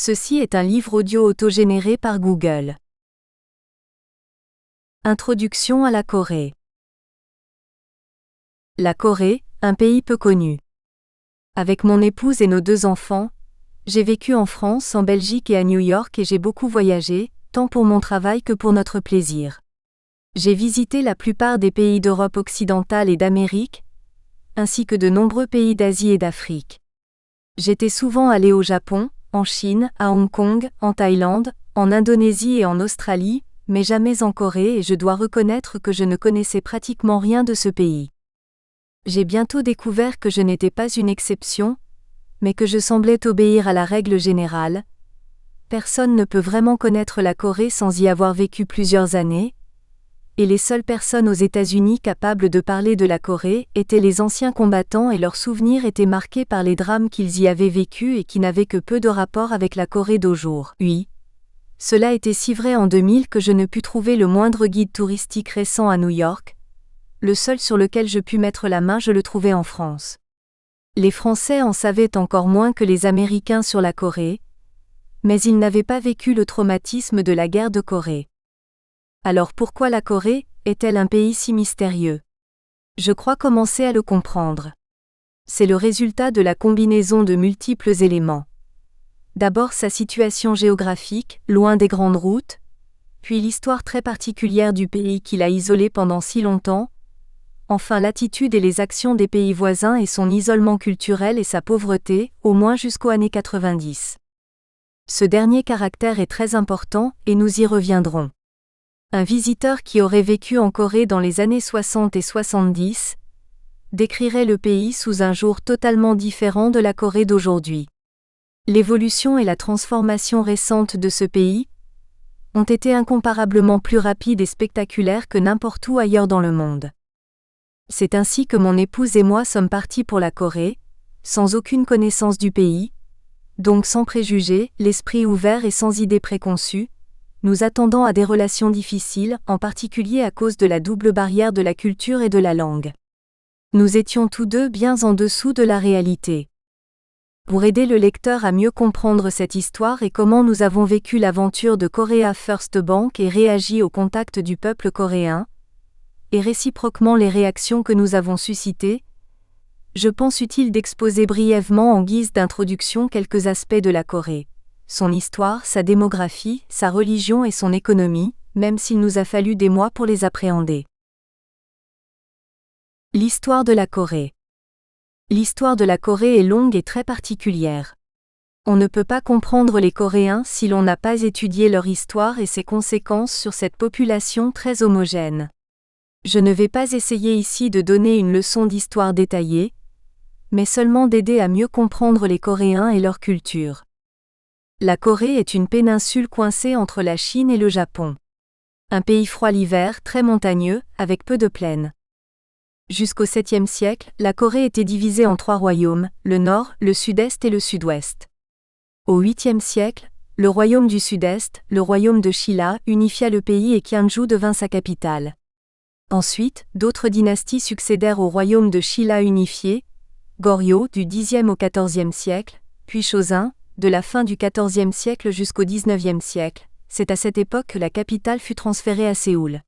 Ceci est un livre audio autogénéré par Google. Introduction à la Corée. La Corée, un pays peu connu. Avec mon épouse et nos 2 enfants, j'ai vécu en France, en Belgique et à New York et j'ai beaucoup voyagé, tant pour mon travail que pour notre plaisir. J'ai visité la plupart des pays d'Europe occidentale et d'Amérique, ainsi que de nombreux pays d'Asie et d'Afrique. J'étais souvent allé au Japon, en Chine, à Hong Kong, en Thaïlande, en Indonésie et en Australie, mais jamais en Corée et je dois reconnaître que je ne connaissais pratiquement rien de ce pays. J'ai bientôt découvert que je n'étais pas une exception, mais que je semblais obéir à la règle générale. Personne ne peut vraiment connaître la Corée sans y avoir vécu plusieurs années, et les seules personnes aux États-Unis capables de parler de la Corée étaient les anciens combattants et leurs souvenirs étaient marqués par les drames qu'ils y avaient vécus et qui n'avaient que peu de rapport avec la Corée d'aujourd'hui. Cela était si vrai en 2000 que je ne pus trouver le moindre guide touristique récent à New York. Le seul sur lequel je pus mettre la main je le trouvais en France. Les Français en savaient encore moins que les Américains sur la Corée, mais ils n'avaient pas vécu le traumatisme de la guerre de Corée. Alors pourquoi la Corée est-elle un pays si mystérieux? Je crois commencer à le comprendre. C'est le résultat de la combinaison de multiples éléments. D'abord sa situation géographique, loin des grandes routes, puis l'histoire très particulière du pays qui l'a isolé pendant si longtemps, enfin l'attitude et les actions des pays voisins et son isolement culturel et sa pauvreté, au moins jusqu'aux années 90. Ce dernier caractère est très important et nous y reviendrons. Un visiteur qui aurait vécu en Corée dans les années 60 et 70 décrirait le pays sous un jour totalement différent de la Corée d'aujourd'hui. L'évolution et la transformation récente de ce pays ont été incomparablement plus rapides et spectaculaires que n'importe où ailleurs dans le monde. C'est ainsi que mon épouse et moi sommes partis pour la Corée, sans aucune connaissance du pays, donc sans préjugés, l'esprit ouvert et sans idées préconçues, nous attendant à des relations difficiles, en particulier à cause de la double barrière de la culture et de la langue. Nous étions tous deux bien en dessous de la réalité. Pour aider le lecteur à mieux comprendre cette histoire et comment nous avons vécu l'aventure de Korea First Bank et réagi au contact du peuple coréen, et réciproquement les réactions que nous avons suscitées, je pense utile d'exposer brièvement en guise d'introduction quelques aspects de la Corée. Son histoire, sa démographie, sa religion et son économie, même s'il nous a fallu des mois pour les appréhender. L'histoire de la Corée. L'histoire de la Corée est longue et très particulière. On ne peut pas comprendre les Coréens si l'on n'a pas étudié leur histoire et ses conséquences sur cette population très homogène. Je ne vais pas essayer ici de donner une leçon d'histoire détaillée, mais seulement d'aider à mieux comprendre les Coréens et leur culture. La Corée est une péninsule coincée entre la Chine et le Japon. Un pays froid l'hiver, très montagneux, avec peu de plaines. Jusqu'au 7e siècle, la Corée était divisée en 3 royaumes, le nord, le sud-est et le sud-ouest. Au 8e siècle, le royaume du sud-est, le royaume de Shilla, unifia le pays et Gyeongju devint sa capitale. Ensuite, d'autres dynasties succédèrent au royaume de Shilla unifié, Goryeo du Xe au XIVe siècle, puis Joseon, de la fin du XIVe siècle jusqu'au XIXe siècle. C'est à cette époque que la capitale fut transférée à Séoul.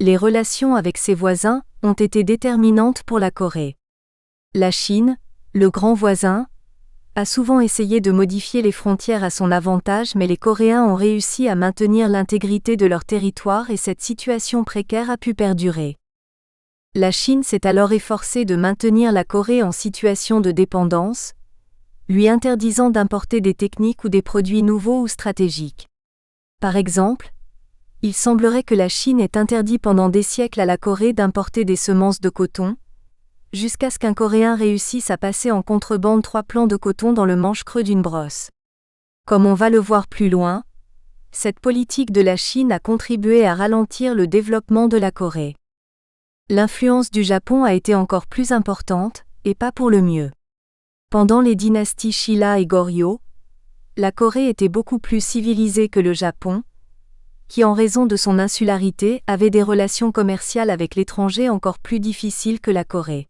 Les relations avec ses voisins ont été déterminantes pour la Corée. La Chine, le grand voisin, a souvent essayé de modifier les frontières à son avantage mais les Coréens ont réussi à maintenir l'intégrité de leur territoire et cette situation précaire a pu perdurer. La Chine s'est alors efforcée de maintenir la Corée en situation de dépendance, lui interdisant d'importer des techniques ou des produits nouveaux ou stratégiques. Par exemple, il semblerait que la Chine ait interdit pendant des siècles à la Corée d'importer des semences de coton, jusqu'à ce qu'un Coréen réussisse à passer en contrebande 3 plants de coton dans le manche creux d'une brosse. Comme on va le voir plus loin, cette politique de la Chine a contribué à ralentir le développement de la Corée. L'influence du Japon a été encore plus importante, et pas pour le mieux. Pendant les dynasties Shilla et Goryeo, la Corée était beaucoup plus civilisée que le Japon, qui en raison de son insularité avait des relations commerciales avec l'étranger encore plus difficiles que la Corée.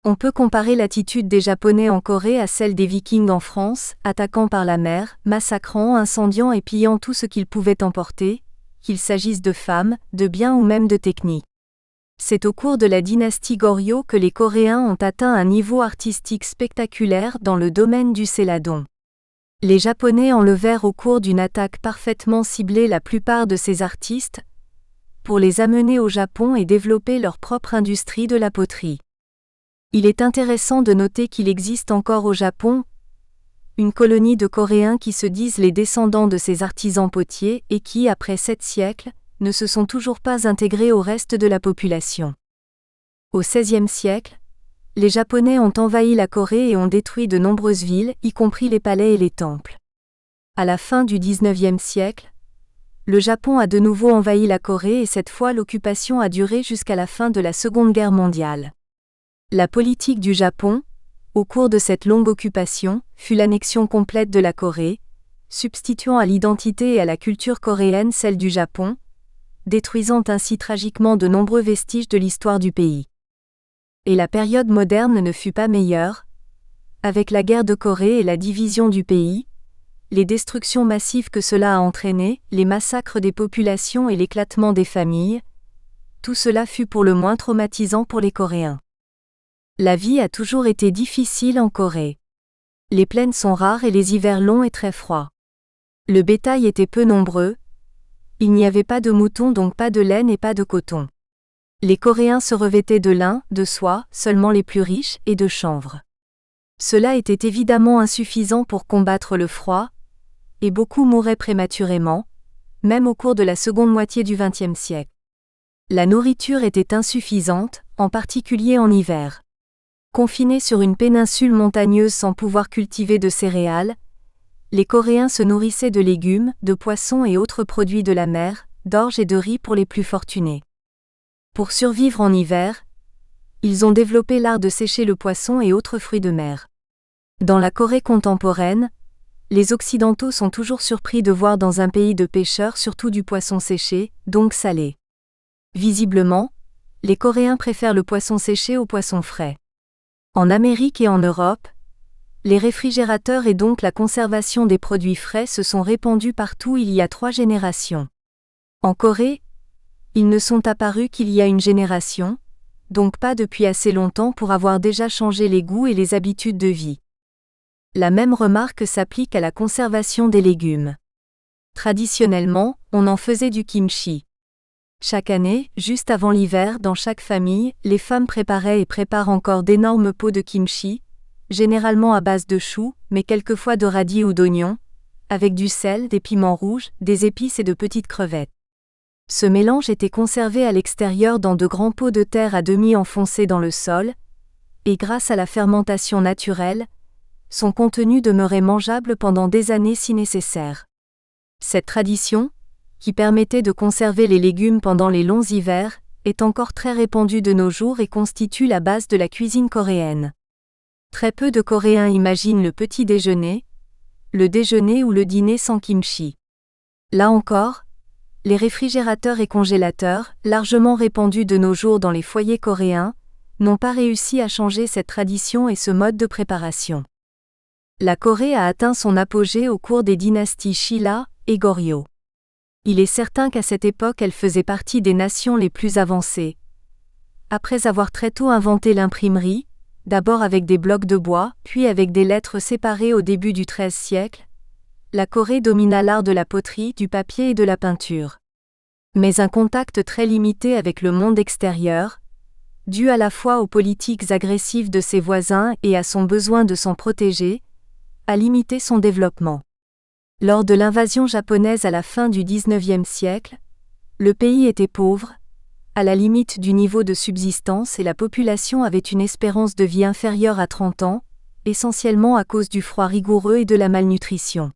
On peut comparer l'attitude des Japonais en Corée à celle des Vikings en France, attaquant par la mer, massacrant, incendiant et pillant tout ce qu'ils pouvaient emporter, qu'il s'agisse de femmes, de biens ou même de techniques. C'est au cours de la dynastie Goryeo que les Coréens ont atteint un niveau artistique spectaculaire dans le domaine du céladon. Les Japonais enlevèrent au cours d'une attaque parfaitement ciblée la plupart de ces artistes, pour les amener au Japon et développer leur propre industrie de la poterie. Il est intéressant de noter qu'il existe encore au Japon une colonie de Coréens qui se disent les descendants de ces artisans potiers et qui, après 7 siècles, ne se sont toujours pas intégrés au reste de la population. Au XVIe siècle, les Japonais ont envahi la Corée et ont détruit de nombreuses villes, y compris les palais et les temples. À la fin du XIXe siècle, le Japon a de nouveau envahi la Corée et cette fois l'occupation a duré jusqu'à la fin de la Seconde Guerre mondiale. La politique du Japon, au cours de cette longue occupation, fut l'annexion complète de la Corée, substituant à l'identité et à la culture coréenne celle du Japon, détruisant ainsi tragiquement de nombreux vestiges de l'histoire du pays. Et la période moderne ne fut pas meilleure. Avec la guerre de Corée et la division du pays, les destructions massives que cela a entraînées, les massacres des populations et l'éclatement des familles, tout cela fut pour le moins traumatisant pour les Coréens. La vie a toujours été difficile en Corée. Les plaines sont rares et les hivers longs et très froids. Le bétail était peu nombreux. Il n'y avait pas de moutons donc pas de laine et pas de coton. Les Coréens se revêtaient de lin, de soie, seulement les plus riches, et de chanvre. Cela était évidemment insuffisant pour combattre le froid, et beaucoup mouraient prématurément, même au cours de la seconde moitié du XXe siècle. La nourriture était insuffisante, en particulier en hiver. Confinés sur une péninsule montagneuse sans pouvoir cultiver de céréales, les Coréens se nourrissaient de légumes, de poissons et autres produits de la mer, d'orge et de riz pour les plus fortunés. Pour survivre en hiver, ils ont développé l'art de sécher le poisson et autres fruits de mer. Dans la Corée contemporaine, les Occidentaux sont toujours surpris de voir dans un pays de pêcheurs surtout du poisson séché, donc salé. Visiblement, les Coréens préfèrent le poisson séché au poisson frais. En Amérique et en Europe, les réfrigérateurs et donc la conservation des produits frais se sont répandus partout il y a 3 générations. En Corée, ils ne sont apparus qu'il y a une génération, donc pas depuis assez longtemps pour avoir déjà changé les goûts et les habitudes de vie. La même remarque s'applique à la conservation des légumes. Traditionnellement, on en faisait du kimchi. Chaque année, juste avant l'hiver, dans chaque famille, les femmes préparaient et préparent encore d'énormes pots de kimchi, généralement à base de choux, mais quelquefois de radis ou d'oignons, avec du sel, des piments rouges, des épices et de petites crevettes. Ce mélange était conservé à l'extérieur dans de grands pots de terre à demi enfoncés dans le sol, et grâce à la fermentation naturelle, son contenu demeurait mangeable pendant des années si nécessaire. Cette tradition, qui permettait de conserver les légumes pendant les longs hivers, est encore très répandue de nos jours et constitue la base de la cuisine coréenne. Très peu de Coréens imaginent le petit déjeuner, le déjeuner ou le dîner sans kimchi. Là encore, les réfrigérateurs et congélateurs, largement répandus de nos jours dans les foyers coréens, n'ont pas réussi à changer cette tradition et ce mode de préparation. La Corée a atteint son apogée au cours des dynasties Shilla et Goryeo. Il est certain qu'à cette époque elle faisait partie des nations les plus avancées. Après avoir très tôt inventé l'imprimerie, d'abord avec des blocs de bois, puis avec des lettres séparées au début du XIIIe siècle, la Corée domina l'art de la poterie, du papier et de la peinture. Mais un contact très limité avec le monde extérieur, dû à la fois aux politiques agressives de ses voisins et à son besoin de s'en protéger, a limité son développement. Lors de l'invasion japonaise à la fin du XIXe siècle, le pays était pauvre, à la limite du niveau de subsistance et la population avait une espérance de vie inférieure à 30 ans, essentiellement à cause du froid rigoureux et de la malnutrition.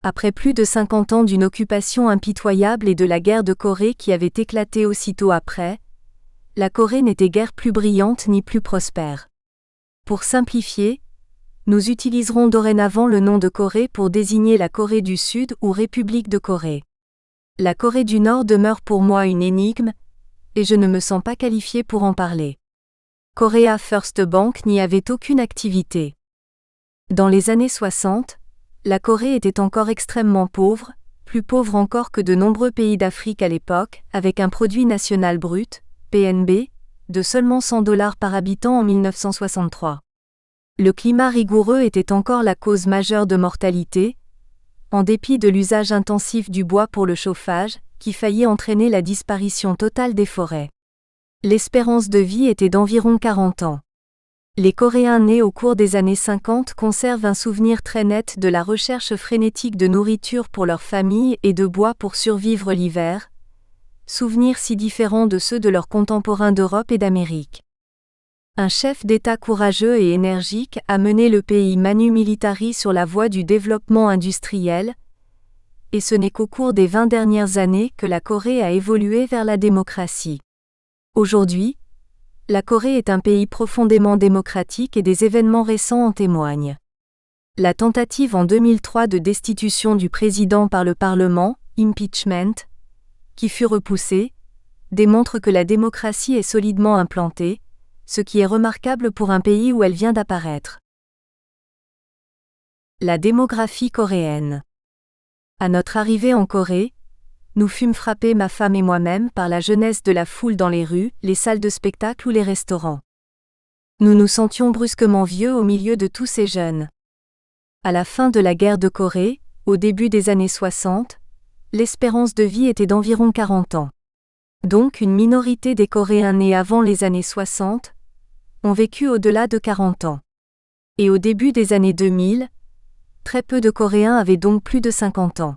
Après plus de 50 ans d'une occupation impitoyable et de la guerre de Corée qui avait éclaté aussitôt après, la Corée n'était guère plus brillante ni plus prospère. Pour simplifier, nous utiliserons dorénavant le nom de Corée pour désigner la Corée du Sud ou République de Corée. La Corée du Nord demeure pour moi une énigme, et je ne me sens pas qualifié pour en parler. Korea First Bank n'y avait aucune activité. Dans les années 60, la Corée était encore extrêmement pauvre, plus pauvre encore que de nombreux pays d'Afrique à l'époque, avec un produit national brut, PNB, de seulement $100 par habitant en 1963. Le climat rigoureux était encore la cause majeure de mortalité, en dépit de l'usage intensif du bois pour le chauffage, qui faillit entraîner la disparition totale des forêts. L'espérance de vie était d'environ 40 ans. Les Coréens nés au cours des années 50 conservent un souvenir très net de la recherche frénétique de nourriture pour leur famille et de bois pour survivre l'hiver, souvenir si différents de ceux de leurs contemporains d'Europe et d'Amérique. Un chef d'État courageux et énergique a mené le pays manu militari sur la voie du développement industriel, et ce n'est qu'au cours des 20 dernières années que la Corée a évolué vers la démocratie. Aujourd'hui, la Corée est un pays profondément démocratique et des événements récents en témoignent. La tentative en 2003 de destitution du président par le Parlement, impeachment, qui fut repoussée, démontre que la démocratie est solidement implantée, ce qui est remarquable pour un pays où elle vient d'apparaître. La démographie coréenne. À notre arrivée en Corée, nous fûmes frappés, ma femme et moi-même, par la jeunesse de la foule dans les rues, les salles de spectacle ou les restaurants. Nous nous sentions brusquement vieux au milieu de tous ces jeunes. À la fin de la guerre de Corée, au début des années 60, l'espérance de vie était d'environ 40 ans. Donc une minorité des Coréens nés avant les années 60 ont vécu au-delà de 40 ans. Et au début des années 2000, très peu de Coréens avaient donc plus de 50 ans.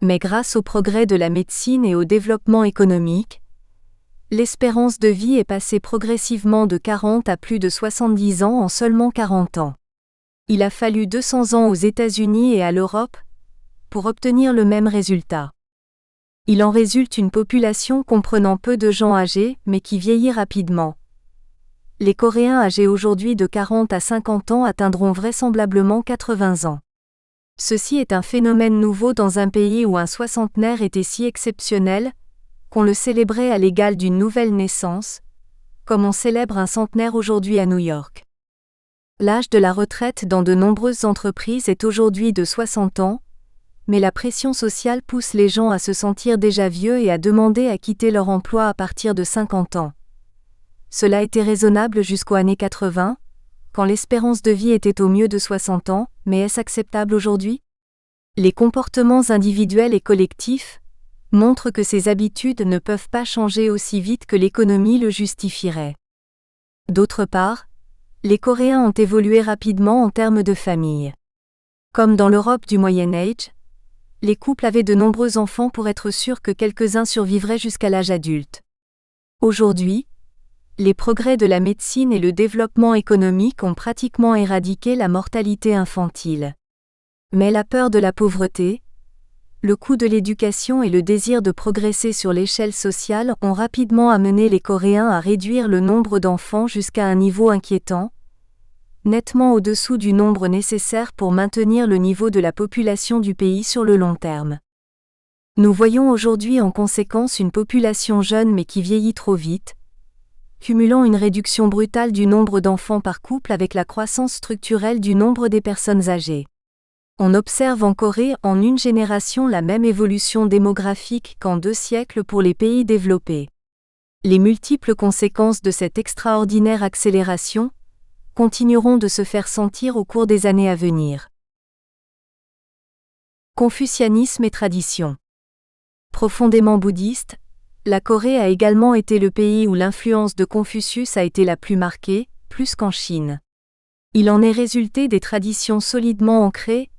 Mais grâce au progrès de la médecine et au développement économique, l'espérance de vie est passée progressivement de 40 à plus de 70 ans en seulement 40 ans. Il a fallu 200 ans aux États-Unis et à l'Europe pour obtenir le même résultat. Il en résulte une population comprenant peu de gens âgés mais qui vieillit rapidement. Les Coréens âgés aujourd'hui de 40 à 50 ans atteindront vraisemblablement 80 ans. Ceci est un phénomène nouveau dans un pays où un soixantenaire était si exceptionnel qu'on le célébrait à l'égal d'une nouvelle naissance, comme on célèbre un centenaire aujourd'hui à New York. L'âge de la retraite dans de nombreuses entreprises est aujourd'hui de 60 ans, mais la pression sociale pousse les gens à se sentir déjà vieux et à demander à quitter leur emploi à partir de 50 ans. Cela était raisonnable jusqu'aux années 80, quand l'espérance de vie était au mieux de 60 ans, mais est-ce acceptable aujourd'hui ? Les comportements individuels et collectifs montrent que ces habitudes ne peuvent pas changer aussi vite que l'économie le justifierait. D'autre part, les Coréens ont évolué rapidement en termes de famille. Comme dans l'Europe du Moyen Âge, les couples avaient de nombreux enfants pour être sûrs que quelques-uns survivraient jusqu'à l'âge adulte. Aujourd'hui, les progrès de la médecine et le développement économique ont pratiquement éradiqué la mortalité infantile. Mais la peur de la pauvreté, le coût de l'éducation et le désir de progresser sur l'échelle sociale ont rapidement amené les Coréens à réduire le nombre d'enfants jusqu'à un niveau inquiétant, nettement au-dessous du nombre nécessaire pour maintenir le niveau de la population du pays sur le long terme. Nous voyons aujourd'hui en conséquence une population jeune mais qui vieillit trop vite, cumulant une réduction brutale du nombre d'enfants par couple avec la croissance structurelle du nombre des personnes âgées. On observe en Corée en une génération la même évolution démographique qu'en 2 siècles pour les pays développés. Les multiples conséquences de cette extraordinaire accélération continueront de se faire sentir au cours des années à venir. Confucianisme et tradition. Profondément bouddhiste, la Corée a également été le pays où l'influence de Confucius a été la plus marquée, plus qu'en Chine. Il en est résulté des traditions solidement ancrées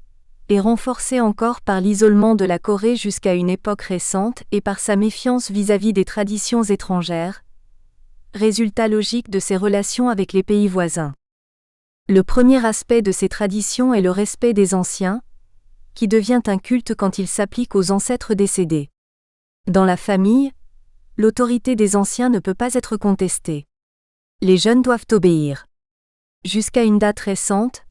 et renforcées encore par l'isolement de la Corée jusqu'à une époque récente et par sa méfiance vis-à-vis des traditions étrangères, résultat logique de ses relations avec les pays voisins. Le premier aspect de ces traditions est le respect des anciens, qui devient un culte quand il s'applique aux ancêtres décédés. Dans la famille, l'autorité des anciens ne peut pas être contestée. Les jeunes doivent obéir. Jusqu'à une date récente,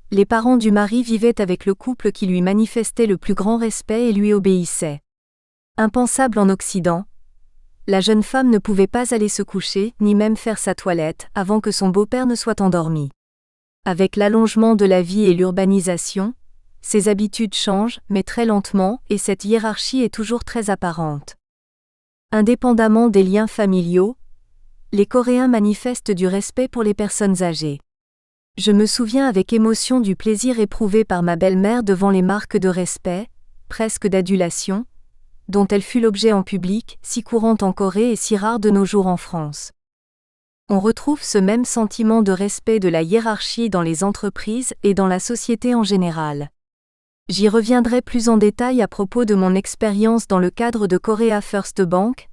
les parents du mari vivaient avec le couple qui lui manifestait le plus grand respect et lui obéissait. Impensable en Occident, la jeune femme ne pouvait pas aller se coucher, ni même faire sa toilette, avant que son beau-père ne soit endormi. Avec l'allongement de la vie et l'urbanisation, ces habitudes changent, mais très lentement, et cette hiérarchie est toujours très apparente. Indépendamment des liens familiaux, les Coréens manifestent du respect pour les personnes âgées. Je me souviens avec émotion du plaisir éprouvé par ma belle-mère devant les marques de respect, presque d'adulation, dont elle fut l'objet en public, si courante en Corée et si rare de nos jours en France. On retrouve ce même sentiment de respect de la hiérarchie dans les entreprises et dans la société en général. J'y reviendrai plus en détail à propos de mon expérience dans le cadre de Korea First Bank,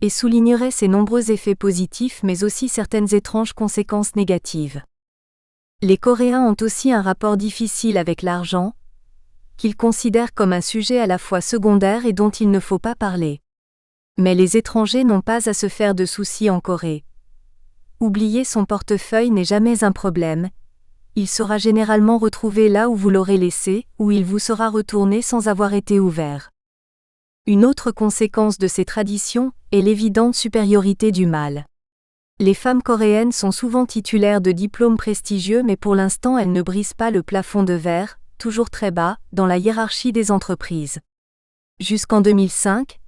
et soulignerai ses nombreux effets positifs mais aussi certaines étranges conséquences négatives. Les Coréens ont aussi un rapport difficile avec l'argent, qu'ils considèrent comme un sujet à la fois secondaire et dont il ne faut pas parler. Mais les étrangers n'ont pas à se faire de soucis en Corée. Oublier son portefeuille n'est jamais un problème. Il sera généralement retrouvé là où vous l'aurez laissé, ou il vous sera retourné sans avoir été ouvert. Une autre conséquence de ces traditions est l'évidente supériorité du mâle. Les femmes coréennes sont souvent titulaires de diplômes prestigieux mais pour l'instant elles ne brisent pas le plafond de verre, toujours très bas, dans la hiérarchie des entreprises. Jusqu'en 2005,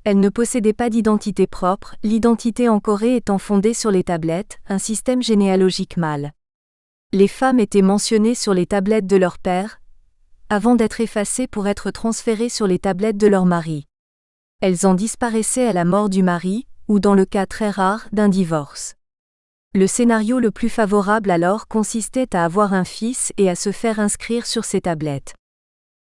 elles ne possédaient pas d'identité propre, l'identité en Corée étant fondée sur les tablettes, un système généalogique mâle. Les femmes étaient mentionnées sur les tablettes de leur père, avant d'être effacées pour être transférées sur les tablettes de leur mari. Elles en disparaissaient à la mort du mari, ou dans le cas très rare d'un divorce. Le scénario le plus favorable alors consistait à avoir un fils et à se faire inscrire sur ces tablettes.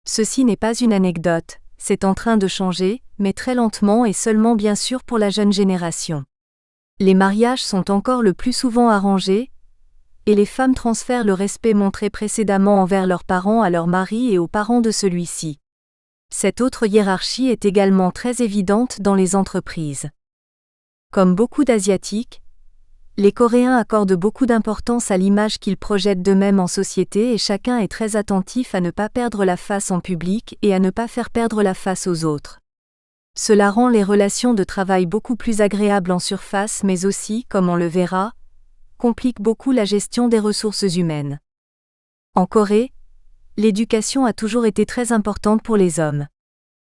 Ceci n'est pas une anecdote, c'est en train de changer, mais très lentement et seulement bien sûr pour la jeune génération. Les mariages sont encore le plus souvent arrangés, et les femmes transfèrent le respect montré précédemment envers leurs parents à leurs maris et aux parents de celui-ci. Cette autre hiérarchie est également très évidente dans les entreprises. Comme beaucoup d'Asiatiques, les Coréens accordent beaucoup d'importance à l'image qu'ils projettent d'eux-mêmes en société et chacun est très attentif à ne pas perdre la face en public et à ne pas faire perdre la face aux autres. Cela rend les relations de travail beaucoup plus agréables en surface mais aussi, comme on le verra, complique beaucoup la gestion des ressources humaines. En Corée, l'éducation a toujours été très importante pour les hommes.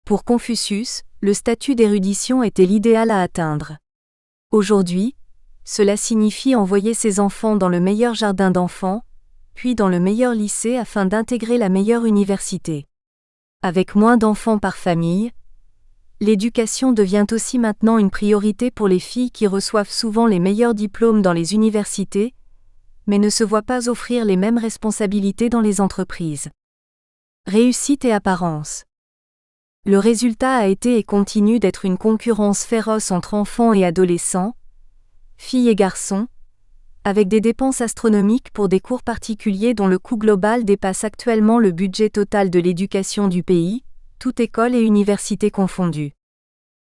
Pour Confucius, le statut d'érudition était l'idéal à atteindre. Aujourd'hui, cela signifie envoyer ses enfants dans le meilleur jardin d'enfants, puis dans le meilleur lycée afin d'intégrer la meilleure université. Avec moins d'enfants par famille, l'éducation devient aussi maintenant une priorité pour les filles qui reçoivent souvent les meilleurs diplômes dans les universités, mais ne se voient pas offrir les mêmes responsabilités dans les entreprises. Réussite et apparence. Le résultat a été et continue d'être une concurrence féroce entre enfants et adolescents, filles et garçons, avec des dépenses astronomiques pour des cours particuliers dont le coût global dépasse actuellement le budget total de l'éducation du pays, toute école et université confondues.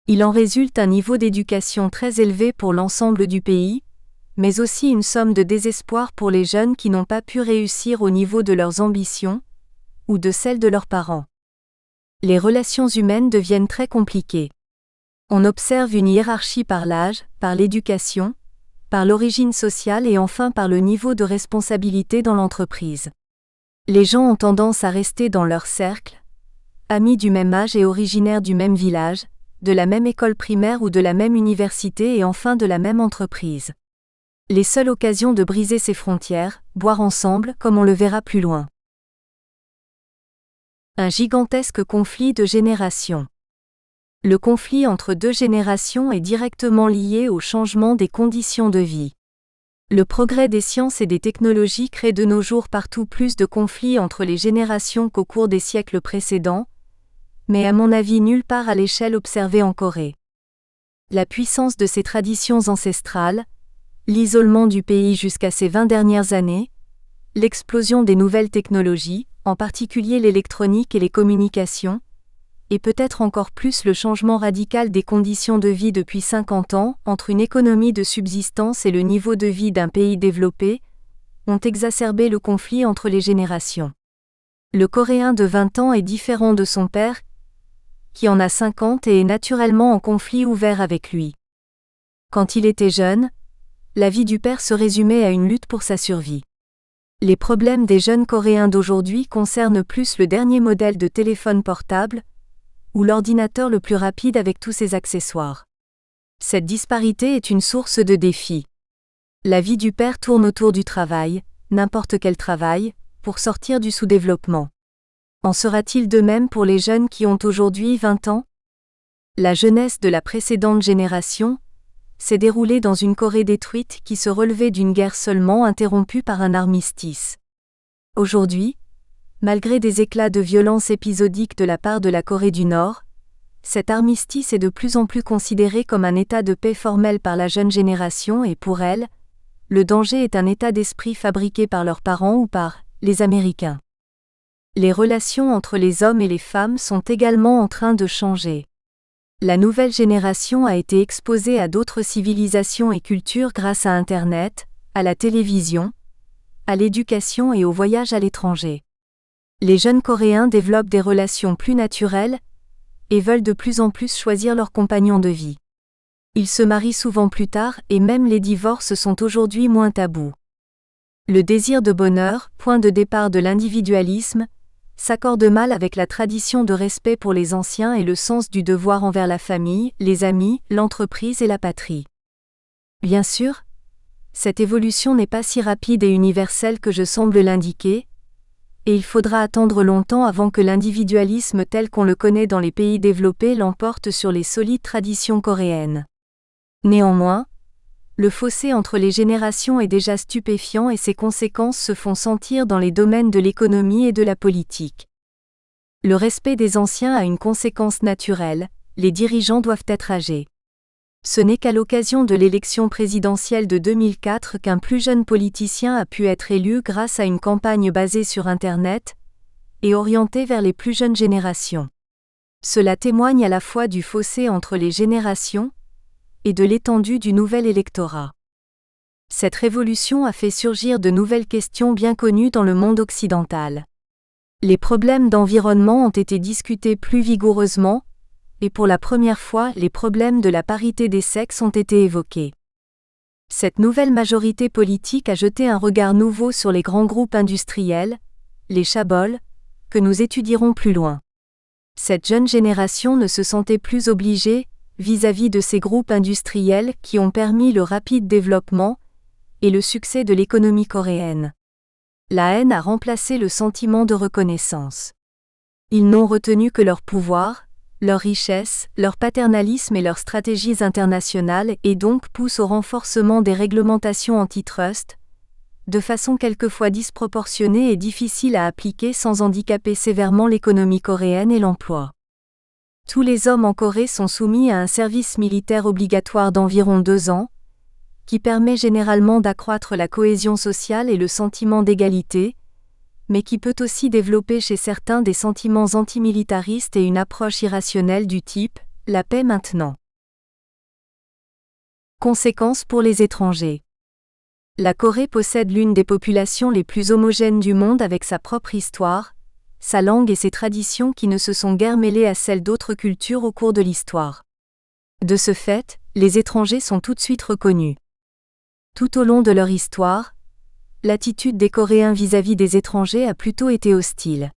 Il en résulte un niveau d'éducation très élevé pour l'ensemble du pays, mais aussi une somme de désespoir pour les jeunes qui n'ont pas pu réussir au niveau de leurs ambitions, ou de celles de leurs parents. Les relations humaines deviennent très compliquées. On observe une hiérarchie par l'âge, par l'éducation, par l'origine sociale et enfin par le niveau de responsabilité dans l'entreprise. Les gens ont tendance à rester dans leur cercle, amis du même âge et originaires du même village, de la même école primaire ou de la même université et enfin de la même entreprise. Les seules occasions de briser ces frontières, boire ensemble comme on le verra plus loin. Un gigantesque conflit de générations. Le conflit entre deux générations est directement lié au changement des conditions de vie. Le progrès des sciences et des technologies crée de nos jours partout plus de conflits entre les générations qu'au cours des siècles précédents, mais à mon avis nulle part à l'échelle observée en Corée. La puissance de ces traditions ancestrales, l'isolement du pays jusqu'à ces 20 dernières années, l'explosion des nouvelles technologies, en particulier l'électronique et les communications, et peut-être encore plus le changement radical des conditions de vie depuis 50 ans, entre une économie de subsistance et le niveau de vie d'un pays développé, ont exacerbé le conflit entre les générations. Le Coréen de 20 ans est différent de son père, qui en a 50 et est naturellement en conflit ouvert avec lui. Quand il était jeune, la vie du père se résumait à une lutte pour sa survie. Les problèmes des jeunes Coréens d'aujourd'hui concernent plus le dernier modèle de téléphone portable, ou l'ordinateur le plus rapide avec tous ses accessoires. Cette disparité est une source de défis. La vie du père tourne autour du travail, n'importe quel travail, pour sortir du sous-développement. En sera-t-il de même pour les jeunes qui ont aujourd'hui 20 ans ? La jeunesse de la précédente génération s'est déroulée dans une Corée détruite qui se relevait d'une guerre seulement interrompue par un armistice. Aujourd'hui, malgré des éclats de violence épisodiques de la part de la Corée du Nord, cet armistice est de plus en plus considéré comme un état de paix formel par la jeune génération et pour elle, le danger est un état d'esprit fabriqué par leurs parents ou par les Américains. Les relations entre les hommes et les femmes sont également en train de changer. La nouvelle génération a été exposée à d'autres civilisations et cultures grâce à Internet, à la télévision, à l'éducation et au voyage à l'étranger. Les jeunes Coréens développent des relations plus naturelles et veulent de plus en plus choisir leur compagnon de vie. Ils se marient souvent plus tard et même les divorces sont aujourd'hui moins tabous. Le désir de bonheur, point de départ de l'individualisme, s'accorde mal avec la tradition de respect pour les anciens et le sens du devoir envers la famille, les amis, l'entreprise et la patrie. Bien sûr, cette évolution n'est pas si rapide et universelle que je semble l'indiquer, et il faudra attendre longtemps avant que l'individualisme tel qu'on le connaît dans les pays développés l'emporte sur les solides traditions coréennes. Néanmoins, le fossé entre les générations est déjà stupéfiant et ses conséquences se font sentir dans les domaines de l'économie et de la politique. Le respect des anciens a une conséquence naturelle, les dirigeants doivent être âgés. Ce n'est qu'à l'occasion de l'élection présidentielle de 2004 qu'un plus jeune politicien a pu être élu grâce à une campagne basée sur Internet et orientée vers les plus jeunes générations. Cela témoigne à la fois du fossé entre les générations et de l'étendue du nouvel électorat. Cette révolution a fait surgir de nouvelles questions bien connues dans le monde occidental. Les problèmes d'environnement ont été discutés plus vigoureusement, et pour la première fois, les problèmes de la parité des sexes ont été évoqués. Cette nouvelle majorité politique a jeté un regard nouveau sur les grands groupes industriels, les chaebols, que nous étudierons plus loin. Cette jeune génération ne se sentait plus obligée, vis-à-vis de ces groupes industriels qui ont permis le rapide développement et le succès de l'économie coréenne. La haine a remplacé le sentiment de reconnaissance. Ils n'ont retenu que leur pouvoir, leur richesse, leur paternalisme et leurs stratégies internationales et donc poussent au renforcement des réglementations antitrust, de façon quelquefois disproportionnée et difficile à appliquer sans handicaper sévèrement l'économie coréenne et l'emploi. Tous les hommes en Corée sont soumis à un service militaire obligatoire d'environ 2 ans, qui permet généralement d'accroître la cohésion sociale et le sentiment d'égalité, mais qui peut aussi développer chez certains des sentiments antimilitaristes et une approche irrationnelle du type « la paix maintenant ». Conséquences pour les étrangers. La Corée possède l'une des populations les plus homogènes du monde avec sa propre histoire, sa langue et ses traditions qui ne se sont guère mêlées à celles d'autres cultures au cours de l'histoire. De ce fait, les étrangers sont tout de suite reconnus. Tout au long de leur histoire, l'attitude des Coréens vis-à-vis des étrangers a plutôt été hostile.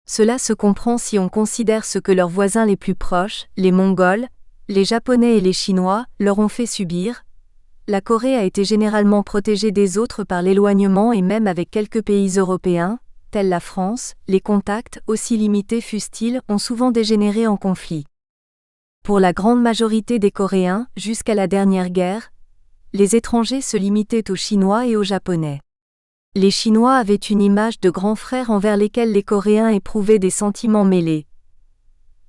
Cela se comprend si on considère ce que leurs voisins les plus proches, les Mongols, les Japonais et les Chinois, leur ont fait subir. La Corée a été généralement protégée des autres par l'éloignement et même avec quelques pays européens, tels la France, les contacts, aussi limités fussent-ils, ont souvent dégénéré en conflit. Pour la grande majorité des Coréens, jusqu'à la dernière guerre, les étrangers se limitaient aux Chinois et aux Japonais. Les Chinois avaient une image de grands frères envers lesquels les Coréens éprouvaient des sentiments mêlés.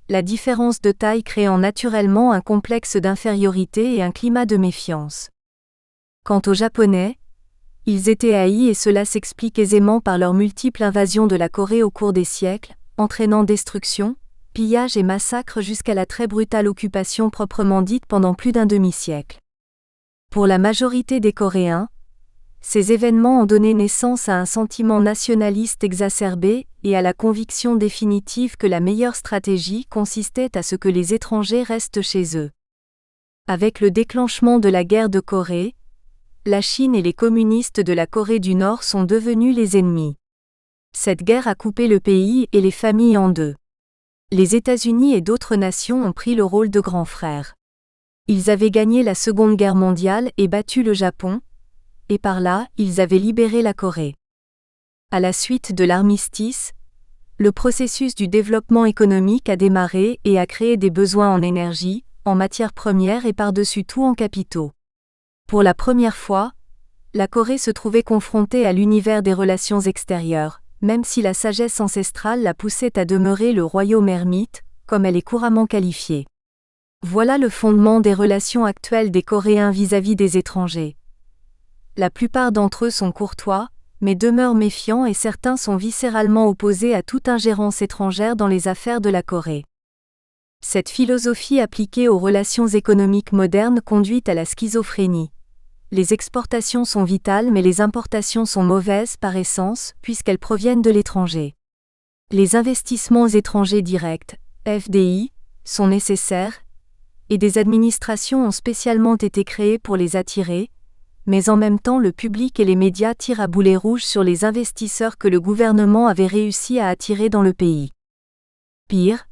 La différence de taille créant naturellement un complexe d'infériorité et un climat de méfiance. Quant aux Japonais, ils étaient haïs et cela s'explique aisément par leurs multiples invasions de la Corée au cours des siècles, entraînant destruction, pillage et massacre jusqu'à la très brutale occupation proprement dite pendant plus d'un demi-siècle. Pour la majorité des Coréens, ces événements ont donné naissance à un sentiment nationaliste exacerbé et à la conviction définitive que la meilleure stratégie consistait à ce que les étrangers restent chez eux. Avec le déclenchement de la guerre de Corée, la Chine et les communistes de la Corée du Nord sont devenus les ennemis. Cette guerre a coupé le pays et les familles en deux. Les États-Unis et d'autres nations ont pris le rôle de grands frères. Ils avaient gagné la Seconde Guerre mondiale et battu le Japon, et par là, ils avaient libéré la Corée. À la suite de l'armistice, le processus du développement économique a démarré et a créé des besoins en énergie, en matières premières et par-dessus tout en capitaux. Pour la première fois, la Corée se trouvait confrontée à l'univers des relations extérieures, même si la sagesse ancestrale la poussait à demeurer le royaume ermite, comme elle est couramment qualifiée. Voilà le fondement des relations actuelles des Coréens vis-à-vis des étrangers. La plupart d'entre eux sont courtois, mais demeurent méfiants et certains sont viscéralement opposés à toute ingérence étrangère dans les affaires de la Corée. Cette philosophie appliquée aux relations économiques modernes conduit à la schizophrénie. Les exportations sont vitales mais les importations sont mauvaises par essence, puisqu'elles proviennent de l'étranger. Les investissements étrangers directs, FDI, sont nécessaires, et des administrations ont spécialement été créées pour les attirer, mais en même temps le public et les médias tirent à boulet rouge sur les investisseurs que le gouvernement avait réussi à attirer dans le pays. Pire,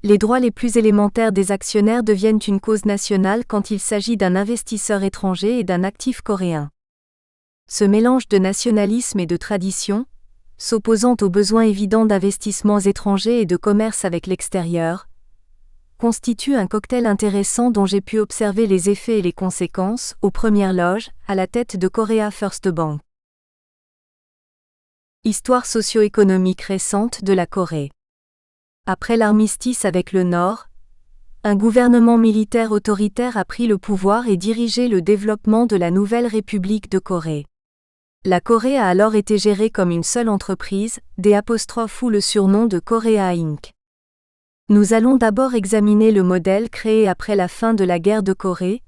les droits les plus élémentaires des actionnaires deviennent une cause nationale quand il s'agit d'un investisseur étranger et d'un actif coréen. Ce mélange de nationalisme et de tradition, s'opposant aux besoins évidents d'investissements étrangers et de commerce avec l'extérieur, constitue un cocktail intéressant dont j'ai pu observer les effets et les conséquences, aux premières loges, à la tête de Korea First Bank. Histoire socio-économique récente de la Corée. Après l'armistice avec le Nord, un gouvernement militaire autoritaire a pris le pouvoir et dirigé le développement de la nouvelle République de Corée. La Corée a alors été gérée comme une seule entreprise, ou le surnom de Korea Inc. Nous allons d'abord examiner le modèle créé après la fin de la guerre de Corée,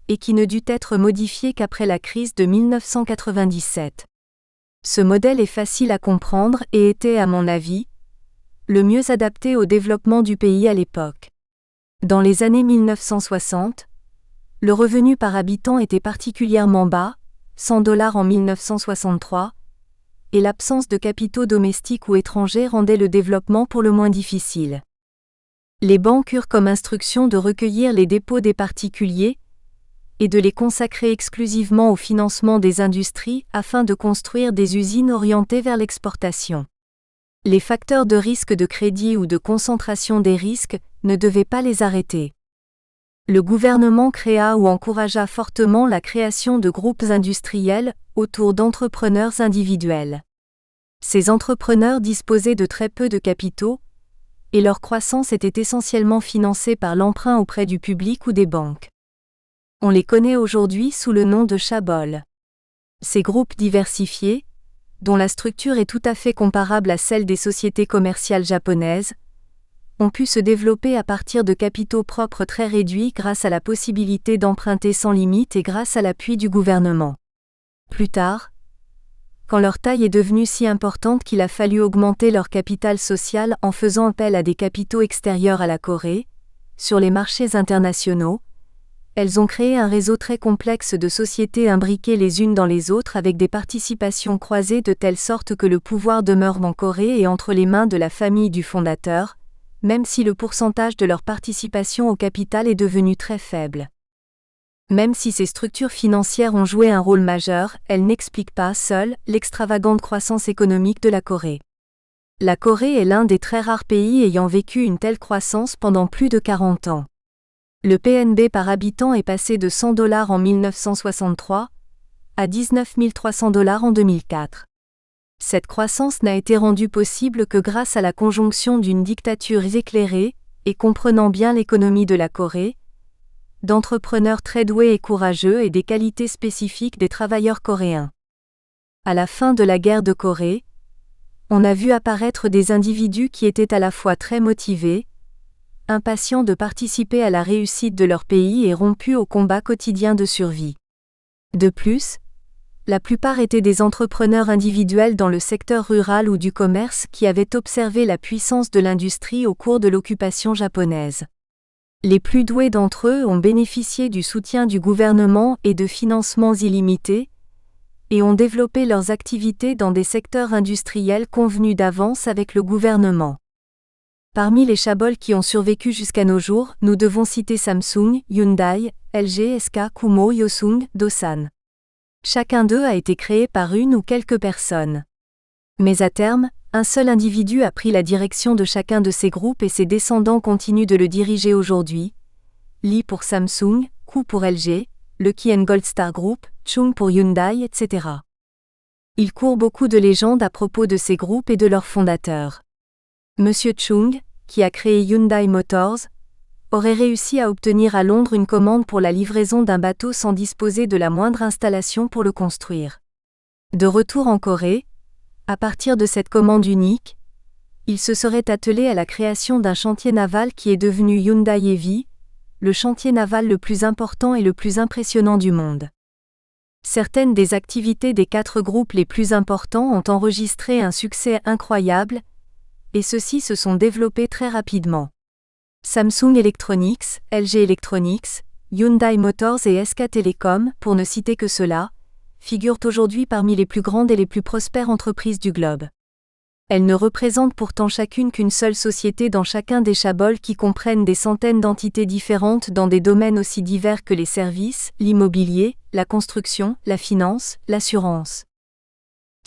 et qui ne dut être modifié qu'après la crise de 1997. Ce modèle est facile à comprendre et était, à mon avis, le mieux adapté au développement du pays à l'époque. Dans les années 1960, le revenu par habitant était particulièrement bas, $100 en 1963, et l'absence de capitaux domestiques ou étrangers rendait le développement pour le moins difficile. Les banques eurent comme instruction de recueillir les dépôts des particuliers et de les consacrer exclusivement au financement des industries afin de construire des usines orientées vers l'exportation. Les facteurs de risque de crédit ou de concentration des risques ne devaient pas les arrêter. Le gouvernement créa ou encouragea fortement la création de groupes industriels autour d'entrepreneurs individuels. Ces entrepreneurs disposaient de très peu de capitaux, et leur croissance était essentiellement financée par l'emprunt auprès du public ou des banques. On les connaît aujourd'hui sous le nom de chaebol. Ces groupes diversifiés, dont la structure est tout à fait comparable à celle des sociétés commerciales japonaises, ont pu se développer à partir de capitaux propres très réduits grâce à la possibilité d'emprunter sans limite et grâce à l'appui du gouvernement. Plus tard, quand leur taille est devenue si importante qu'il a fallu augmenter leur capital social en faisant appel à des capitaux extérieurs à la Corée, sur les marchés internationaux, elles ont créé un réseau très complexe de sociétés imbriquées les unes dans les autres avec des participations croisées de telle sorte que le pouvoir demeure en Corée et entre les mains de la famille du fondateur, même si le pourcentage de leur participation au capital est devenu très faible. Même si ces structures financières ont joué un rôle majeur, elles n'expliquent pas seules l'extravagante croissance économique de la Corée. La Corée est l'un des très rares pays ayant vécu une telle croissance pendant plus de 40 ans. Le PNB par habitant est passé de $100 en 1963 à $19 300 en 2004. Cette croissance n'a été rendue possible que grâce à la conjonction d'une dictature éclairée et comprenant bien l'économie de la Corée, d'entrepreneurs très doués et courageux et des qualités spécifiques des travailleurs coréens. À la fin de la guerre de Corée, on a vu apparaître des individus qui étaient à la fois très motivés, impatients de participer à la réussite de leur pays et rompus au combat quotidien de survie. De plus, la plupart étaient des entrepreneurs individuels dans le secteur rural ou du commerce qui avaient observé la puissance de l'industrie au cours de l'occupation japonaise. Les plus doués d'entre eux ont bénéficié du soutien du gouvernement et de financements illimités, et ont développé leurs activités dans des secteurs industriels convenus d'avance avec le gouvernement. Parmi les chabols qui ont survécu jusqu'à nos jours, nous devons citer Samsung, Hyundai, LG, SK, Kumho, Hyosung, Dosan. Chacun d'eux a été créé par une ou quelques personnes. Mais à terme, un seul individu a pris la direction de chacun de ces groupes et ses descendants continuent de le diriger aujourd'hui. Lee pour Samsung, Koo pour LG, Lucky & Gold Star Group, Chung pour Hyundai, etc. Il court beaucoup de légendes à propos de ces groupes et de leurs fondateurs. Monsieur Chung, qui a créé Hyundai Motors, aurait réussi à obtenir à Londres une commande pour la livraison d'un bateau sans disposer de la moindre installation pour le construire. De retour en Corée, à partir de cette commande unique, il se serait attelé à la création d'un chantier naval qui est devenu Hyundai Heavy, le chantier naval le plus important et le plus impressionnant du monde. Certaines des activités des 4 groupes les plus importants ont enregistré un succès incroyable, et ceux-ci se sont développés très rapidement. Samsung Electronics, LG Electronics, Hyundai Motors et SK Telecom, pour ne citer que ceux-là, figurent aujourd'hui parmi les plus grandes et les plus prospères entreprises du globe. Elles ne représentent pourtant chacune qu'une seule société dans chacun des chabols qui comprennent des centaines d'entités différentes dans des domaines aussi divers que les services, l'immobilier, la construction, la finance, l'assurance.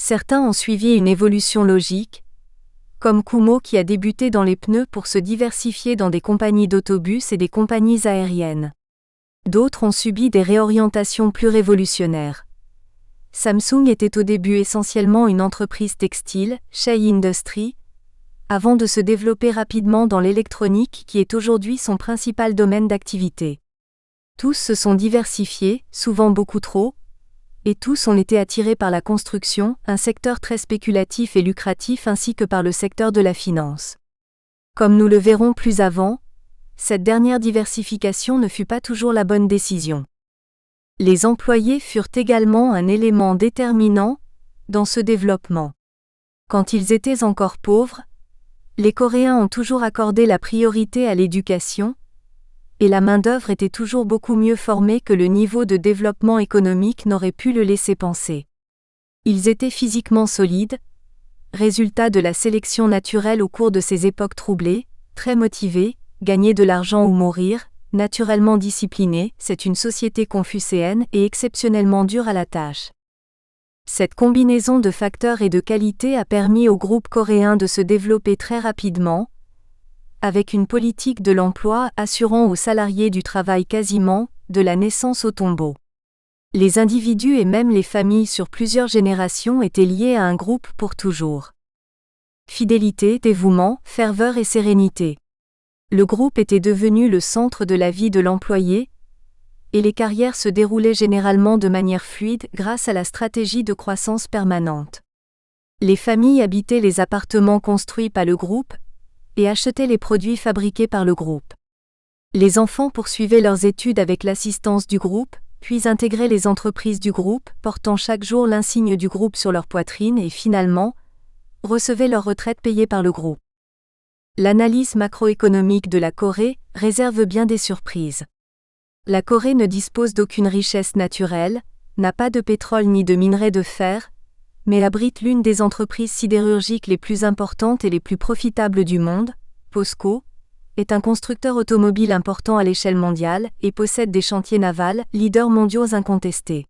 Certains ont suivi une évolution logique, comme Kumho qui a débuté dans les pneus pour se diversifier dans des compagnies d'autobus et des compagnies aériennes. D'autres ont subi des réorientations plus révolutionnaires. Samsung était au début essentiellement une entreprise textile, Shei Industry, avant de se développer rapidement dans l'électronique qui est aujourd'hui son principal domaine d'activité. Tous se sont diversifiés, souvent beaucoup trop, et tous ont été attirés par la construction, un secteur très spéculatif et lucratif ainsi que par le secteur de la finance. Comme nous le verrons plus avant, cette dernière diversification ne fut pas toujours la bonne décision. Les employés furent également un élément déterminant dans ce développement. Quand ils étaient encore pauvres, les Coréens ont toujours accordé la priorité à l'éducation, et la main-d'œuvre était toujours beaucoup mieux formée que le niveau de développement économique n'aurait pu le laisser penser. Ils étaient physiquement solides, résultat de la sélection naturelle au cours de ces époques troublées, très motivés, gagner de l'argent ou mourir, naturellement disciplinés, c'est une société confucéenne et exceptionnellement dure à la tâche. Cette combinaison de facteurs et de qualités a permis au groupe coréen de se développer très rapidement, avec une politique de l'emploi assurant aux salariés du travail quasiment, de la naissance au tombeau. Les individus et même les familles sur plusieurs générations étaient liés à un groupe pour toujours. Fidélité, dévouement, ferveur et sérénité. Le groupe était devenu le centre de la vie de l'employé, et les carrières se déroulaient généralement de manière fluide grâce à la stratégie de croissance permanente. Les familles habitaient les appartements construits par le groupe, et achetaient les produits fabriqués par le groupe. Les enfants poursuivaient leurs études avec l'assistance du groupe, puis intégraient les entreprises du groupe, portant chaque jour l'insigne du groupe sur leur poitrine et finalement, recevaient leur retraite payée par le groupe. L'analyse macroéconomique de la Corée réserve bien des surprises. La Corée ne dispose d'aucune richesse naturelle, n'a pas de pétrole ni de minerais de fer, mais abrite l'une des entreprises sidérurgiques les plus importantes et les plus profitables du monde, POSCO, est un constructeur automobile important à l'échelle mondiale et possède des chantiers navals, leaders mondiaux incontestés.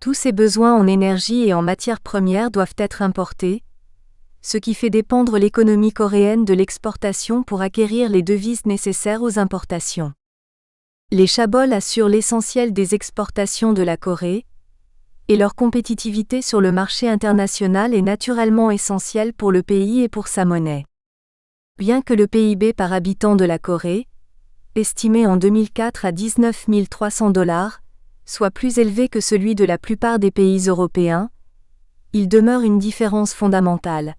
Tous ses besoins en énergie et en matières premières doivent être importés, ce qui fait dépendre l'économie coréenne de l'exportation pour acquérir les devises nécessaires aux importations. Les chabols assurent l'essentiel des exportations de la Corée, et leur compétitivité sur le marché international est naturellement essentielle pour le pays et pour sa monnaie. Bien que le PIB par habitant de la Corée, estimé en 2004 à 19 300 $, soit plus élevé que celui de la plupart des pays européens, il demeure une différence fondamentale.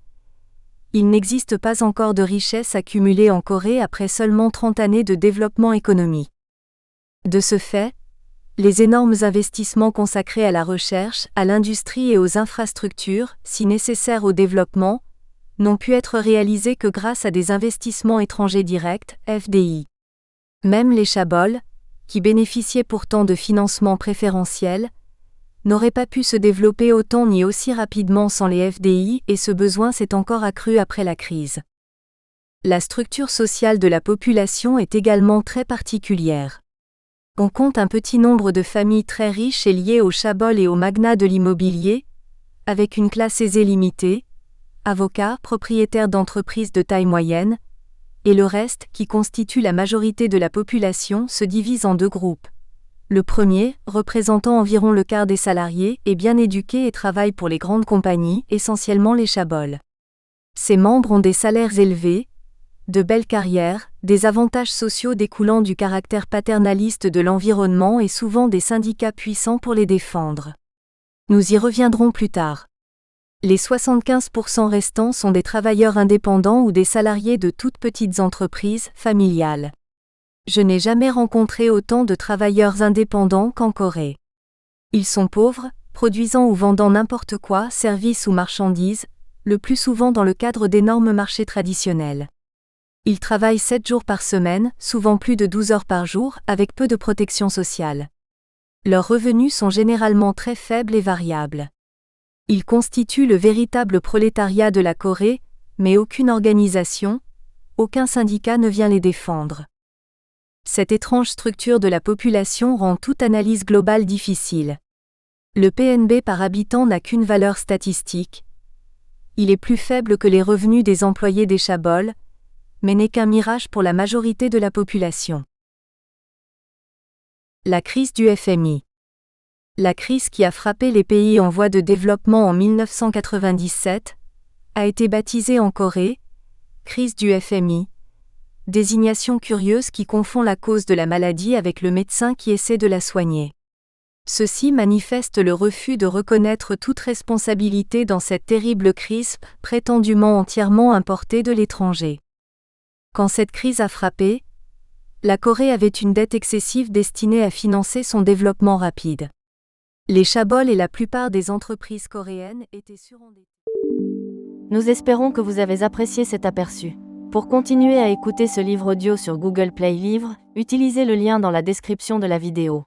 Il n'existe pas encore de richesse accumulée en Corée après seulement 30 années de développement économique. De ce fait, les énormes investissements consacrés à la recherche, à l'industrie et aux infrastructures, si nécessaires au développement, n'ont pu être réalisés que grâce à des investissements étrangers directs, FDI. Même les chaebols, qui bénéficiaient pourtant de financements préférentiels, n'auraient pas pu se développer autant ni aussi rapidement sans les FDI et ce besoin s'est encore accru après la crise. La structure sociale de la population est également très particulière. On compte un petit nombre de familles très riches et liées aux chaebols et aux magnats de l'immobilier, avec une classe aisée limitée, avocats, propriétaires d'entreprises de taille moyenne, et le reste, qui constitue la majorité de la population, se divise en deux groupes. Le premier, représentant environ le quart des salariés, est bien éduqué et travaille pour les grandes compagnies, essentiellement les chaebols. Ses membres ont des salaires élevés, de belles carrières, des avantages sociaux découlant du caractère paternaliste de l'environnement et souvent des syndicats puissants pour les défendre. Nous y reviendrons plus tard. Les 75% restants sont des travailleurs indépendants ou des salariés de toutes petites entreprises familiales. Je n'ai jamais rencontré autant de travailleurs indépendants qu'en Corée. Ils sont pauvres, produisant ou vendant n'importe quoi, services ou marchandises, le plus souvent dans le cadre d'énormes marchés traditionnels. Ils travaillent 7 jours par semaine, souvent plus de 12 heures par jour, avec peu de protection sociale. Leurs revenus sont généralement très faibles et variables. Ils constituent le véritable prolétariat de la Corée, mais aucune organisation, aucun syndicat ne vient les défendre. Cette étrange structure de la population rend toute analyse globale difficile. Le PNB par habitant n'a qu'une valeur statistique. Il est plus faible que les revenus des employés des chaebols, mais n'est qu'un mirage pour la majorité de la population. La crise du FMI. La crise qui a frappé les pays en voie de développement en 1997 a été baptisée en Corée « crise du FMI », désignation curieuse qui confond la cause de la maladie avec le médecin qui essaie de la soigner. Ceci manifeste le refus de reconnaître toute responsabilité dans cette terrible crise prétendument entièrement importée de l'étranger. Quand cette crise a frappé, la Corée avait une dette excessive destinée à financer son développement rapide. Les chaebols et la plupart des entreprises coréennes étaient surendettées. Nous espérons que vous avez apprécié cet aperçu. Pour continuer à écouter ce livre audio sur Google Play Livres, utilisez le lien dans la description de la vidéo.